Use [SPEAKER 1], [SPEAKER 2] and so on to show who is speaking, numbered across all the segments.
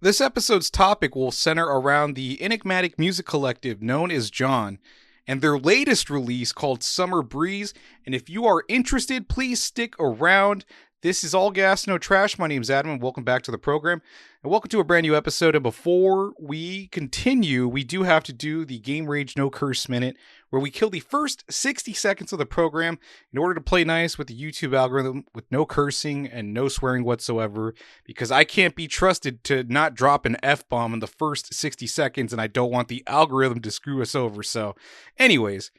[SPEAKER 1] This episode's topic will center around the enigmatic music collective known as John and their latest release called Summer Breeze. And if you are interested, please stick around. This is All Gas, No Trash. My name is Adam, and welcome back to the program. And welcome to a brand new episode. And before we continue, we do have to do the Game Rage No Curse Minute, where we kill the first 60 seconds of the program in order to play nice with the YouTube algorithm with no cursing and no swearing whatsoever, because I can't be trusted to not drop an F-bomb in the first 60 seconds, and I don't want the algorithm to screw us over. So, anyways,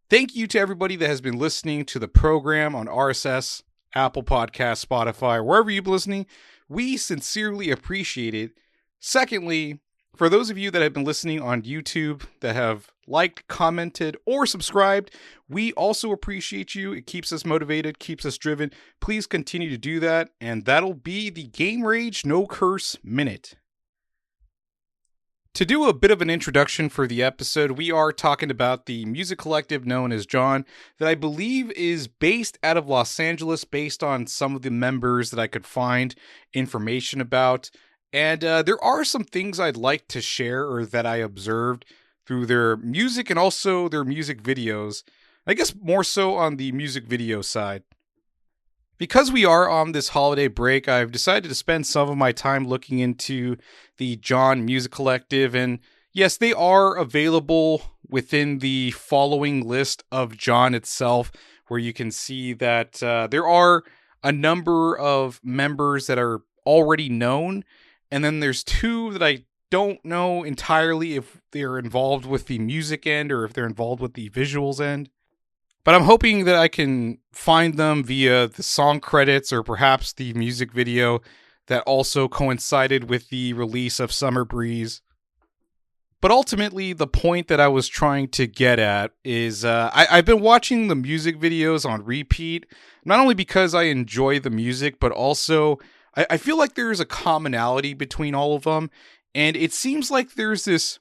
[SPEAKER 1] thank you to everybody that has been listening to the program on RSS, Apple Podcasts, Spotify, wherever you've been listening. We sincerely appreciate it. Secondly, for those of you that have been listening on YouTube that have liked, commented, or subscribed, we also appreciate you. It keeps us motivated, keeps us driven. Please continue to do that, and that'll be the Game Rage No Curse Minute. To do a bit of an introduction for the episode, we are talking about the music collective known as John, that I believe is based out of Los Angeles, based on some of the members that I could find information about. And there are some things I'd like to share or that I observed through their music and also their music videos. I guess more so on the music video side. Because we are on this holiday break, I've decided to spend some of my time looking into the John Music Collective. And yes, they are available within the following list of John itself, where you can see that there are a number of members that are already known. And then there's two that I don't know entirely if they're involved with the music end or if they're involved with the visuals end. But I'm hoping that I can find them via the song credits or perhaps the music video that also coincided with the release of Summer Breeze. But ultimately, the point that I was trying to get at is I've been watching the music videos on repeat, not only because I enjoy the music, but also I feel like there's a commonality between all of them. And it seems like there's this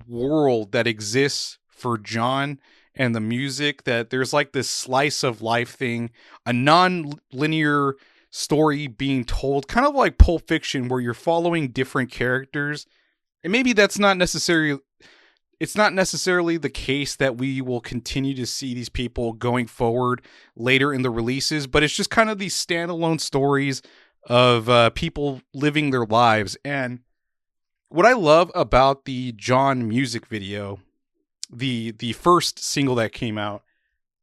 [SPEAKER 1] world that exists for John and the music, that there's like this slice of life thing, a non-linear story being told, kind of like Pulp Fiction, where you're following different characters. And maybe that's not necessarily, it's not necessarily the case that we will continue to see these people going forward later in the releases, but it's just kind of these standalone stories of people living their lives. And what I love about the John music video, the first single that came out,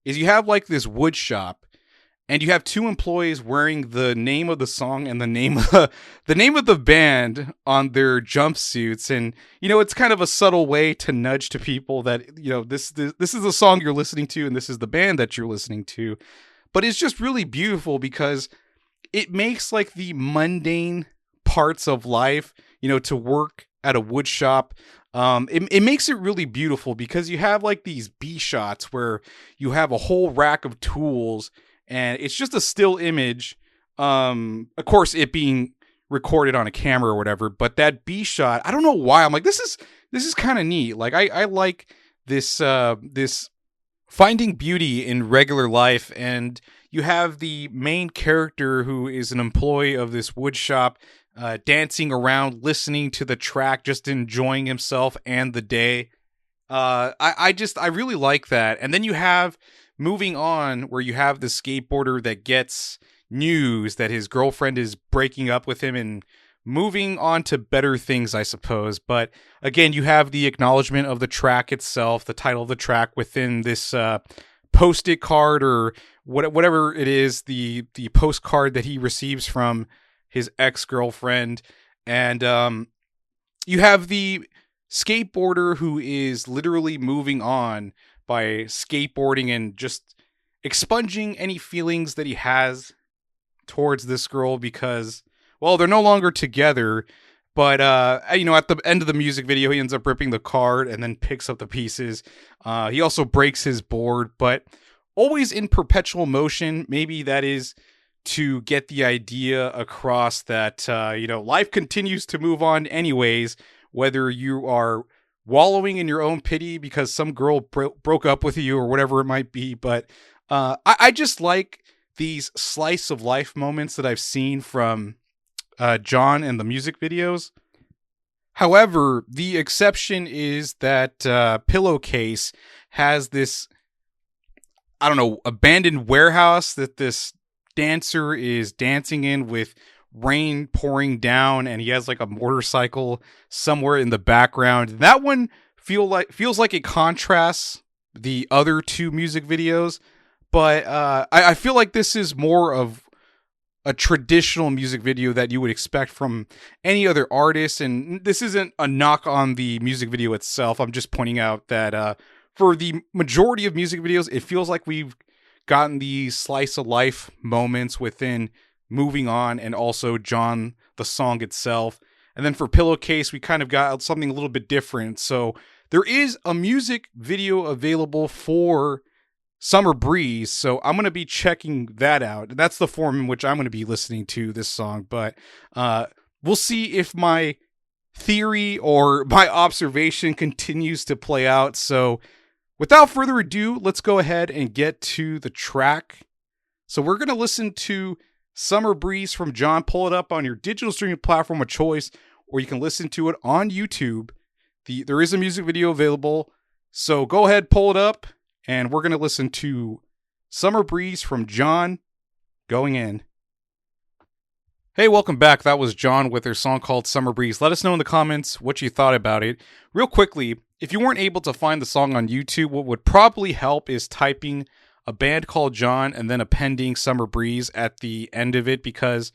[SPEAKER 1] is you have like this wood shop, and you have two employees wearing the name of the song and the name of the name of the band on their jumpsuits. And it's kind of a subtle way to nudge to people that this is the song you're listening to and this is the band that you're listening to. But it's just really beautiful because it makes like the mundane parts of life, to work at a wood shop. It makes it really beautiful because you have like these B shots where you have a whole rack of tools and it's just a still image. Of course, it being recorded on a camera or whatever, but that B shot, I don't know why. I'm like, this is kind of neat. Like I like this finding beauty in regular life. And you have the main character who is an employee of this wood shop, dancing around, listening to the track, just enjoying himself and the day. I really like that. And then you have, moving on, where you have the skateboarder that gets news that his girlfriend is breaking up with him and moving on to better things, I suppose. But again, you have the acknowledgement of the track itself, the title of the track within this post-it card or whatever it is, the postcard that he receives from his ex-girlfriend. And you have the skateboarder who is literally moving on by skateboarding and just expunging any feelings that he has towards this girl because, well, they're no longer together. But, at the end of the music video, he ends up ripping the card and then picks up the pieces. He also breaks his board, but always in perpetual motion. Maybe that is to get the idea across that, life continues to move on anyways, whether you are wallowing in your own pity because some girl broke up with you or whatever it might be. But I just like these slice of life moments that I've seen from John and the music videos. However, the exception is that Pillowcase has this, I don't know, abandoned warehouse that this dancer is dancing in with rain pouring down, and he has like a motorcycle somewhere in the background. That one feels like it contrasts the other two music videos, but I feel like this is more of a traditional music video that you would expect from any other artist. And this isn't a knock on the music video itself. I'm just pointing out that for the majority of music videos, it feels like we've gotten these slice of life moments within Moving On and also John, the song itself. And then for Pillowcase, we kind of got something a little bit different. So there is a music video available for Summer Breeze, so I'm going to be checking that out. That's the form in which I'm going to be listening to this song, but we'll see if my theory or my observation continues to play out. So without further ado, let's go ahead and get to the track. So we're going to listen to Summer Breeze from John. Pull it up on your digital streaming platform of choice, or you can listen to it on YouTube. There is a music video available, so go ahead, pull it up. And we're going to listen to Summer Breeze from John, going in. Hey, welcome back. That was John with their song called Summer Breeze. Let us know in the comments what you thought about it. Real quickly, if you weren't able to find the song on YouTube, what would probably help is typing a band called John and then appending Summer Breeze at the end of it, because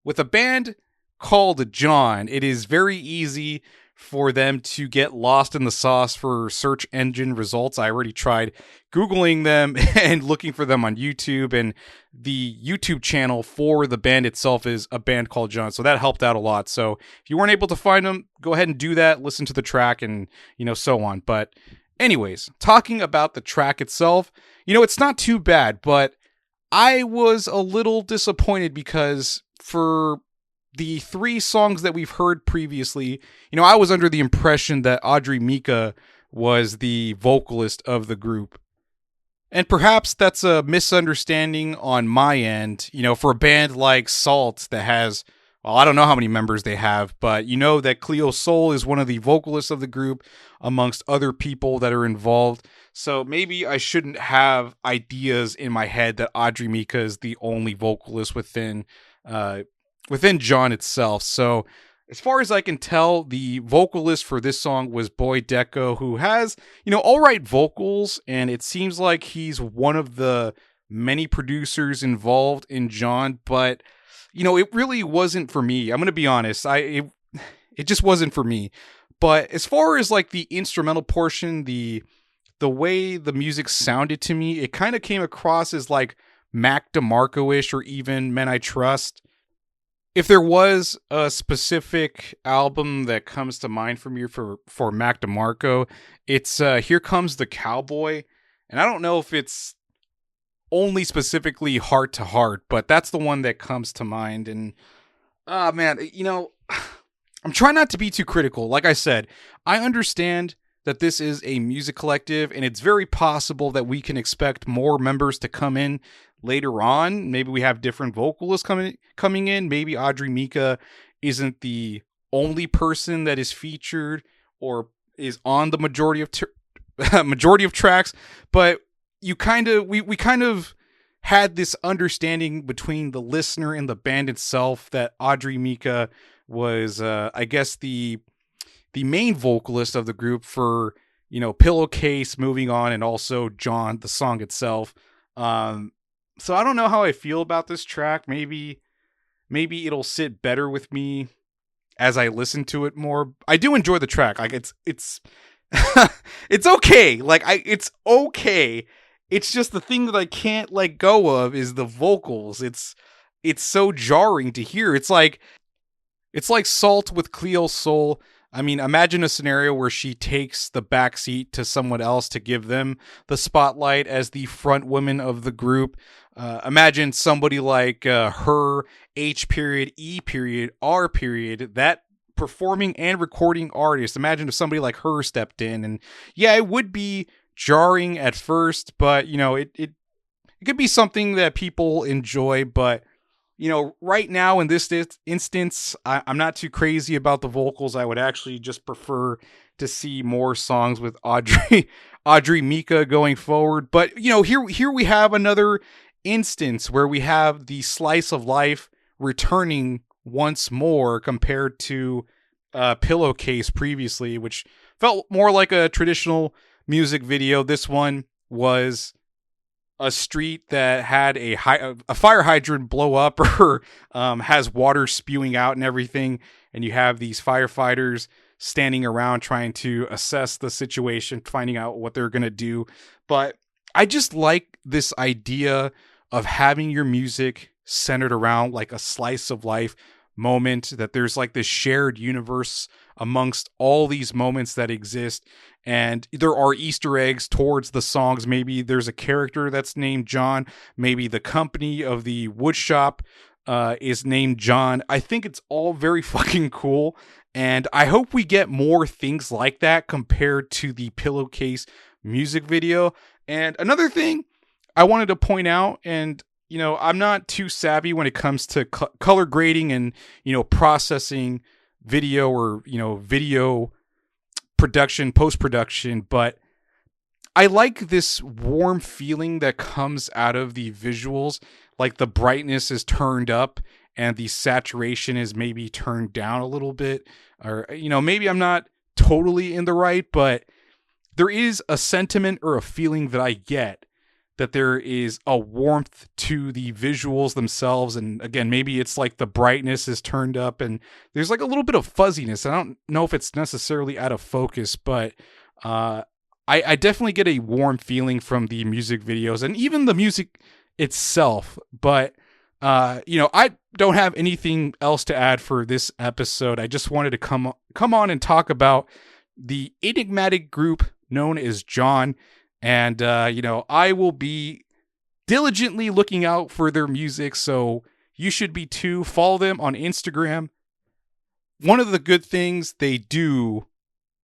[SPEAKER 1] with a band called John, it is very easy for them to get lost in the sauce for search engine results. I already tried Googling them and looking for them on YouTube, and the YouTube channel for the band itself is a band called John. So that helped out a lot. So if you weren't able to find them, go ahead and do that. Listen to the track and, so on. But anyways, talking about the track itself, it's not too bad, but I was a little disappointed because for the three songs that we've heard previously, I was under the impression that Audrey Mika was the vocalist of the group. And perhaps that's a misunderstanding on my end, for a band like Salt that has, well, I don't know how many members they have, but that Cleo Sol is one of the vocalists of the group amongst other people that are involved. So maybe I shouldn't have ideas in my head that Audrey Mika is the only vocalist within John itself. So as far as I can tell, the vocalist for this song was Boy Deco, who has, all right vocals, and it seems like he's one of the many producers involved in John, but it really wasn't for me. I'm going to be honest. It just wasn't for me. But as far as like the instrumental portion, the way the music sounded to me, it kind of came across as like Mac DeMarco-ish or even Men I Trust. If there was a specific album that comes to mind for me for Mac DeMarco, it's Here Comes the Cowboy. And I don't know if it's only specifically Heart to Heart, but that's the one that comes to mind. And, man, I'm trying not to be too critical. Like I said, I understand that this is a music collective, and it's very possible that we can expect more members to come in later on. Maybe we have different vocalists coming in. Maybe Audrey Mika isn't the only person that is featured or is on the majority of tracks, but we kind of had this understanding between the listener and the band itself that Audrey Mika was, I guess, the main vocalist of the group for, Pillowcase, Moving On, and also John, the song itself. So I don't know how I feel about this track. Maybe it'll sit better with me as I listen to it more. I do enjoy the track. Like it's it's okay. It's okay. It's just the thing that I can't let go of is the vocals. It's so jarring to hear. It's like Salt with Cleo Sol. I mean, imagine a scenario where she takes the backseat to someone else to give them the spotlight as the front woman of the group. Imagine somebody like her, H period, E period, R period, that performing and recording artist. Imagine if somebody like her stepped in, and yeah, it would be jarring at first, but it could be something that people enjoy. But right now in this instance, I'm not too crazy about the vocals. I would actually just prefer to see more songs with Audrey, Audrey Mika going forward. But here we have another instance where we have the slice of life returning once more compared to Pillowcase previously, which felt more like a traditional music video. This one was a street that had a fire hydrant blow up or has water spewing out and everything, and you have these firefighters standing around trying to assess the situation, finding out what they're going to do. But I just like this idea of having your music centered around like a slice of life moment, that there's like this shared universe amongst all these moments that exist, and there are Easter eggs towards the songs. Maybe there's a character that's named John, maybe the company of the wood shop is named John. I think it's all very fucking cool, and I hope we get more things like that compared to the Pillowcase music video. And another thing I wanted to point out, and I'm not too savvy when it comes to color grading and, processing video or, video production, post-production, but I like this warm feeling that comes out of the visuals. Like the brightness is turned up and the saturation is maybe turned down a little bit, or, maybe I'm not totally in the right, but there is a sentiment or a feeling that I get that there is a warmth to the visuals themselves. And again, maybe it's like the brightness is turned up and there's like a little bit of fuzziness. I don't know if it's necessarily out of focus, but I definitely get a warm feeling from the music videos and even the music itself. But, I don't have anything else to add for this episode. I just wanted to come on and talk about the enigmatic group known as John. And, I will be diligently looking out for their music, so you should be too. Follow them on Instagram. One of the good things they do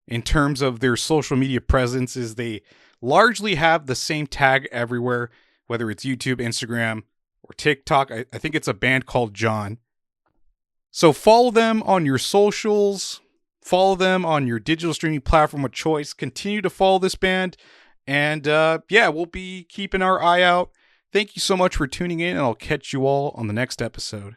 [SPEAKER 1] in terms of their social media presence is they largely have the same tag everywhere, whether it's YouTube, Instagram, or TikTok. I think it's a band called John. So follow them on your socials. Follow them on your digital streaming platform of choice. Continue to follow this band. And we'll be keeping our eye out. Thank you so much for tuning in, and I'll catch you all on the next episode.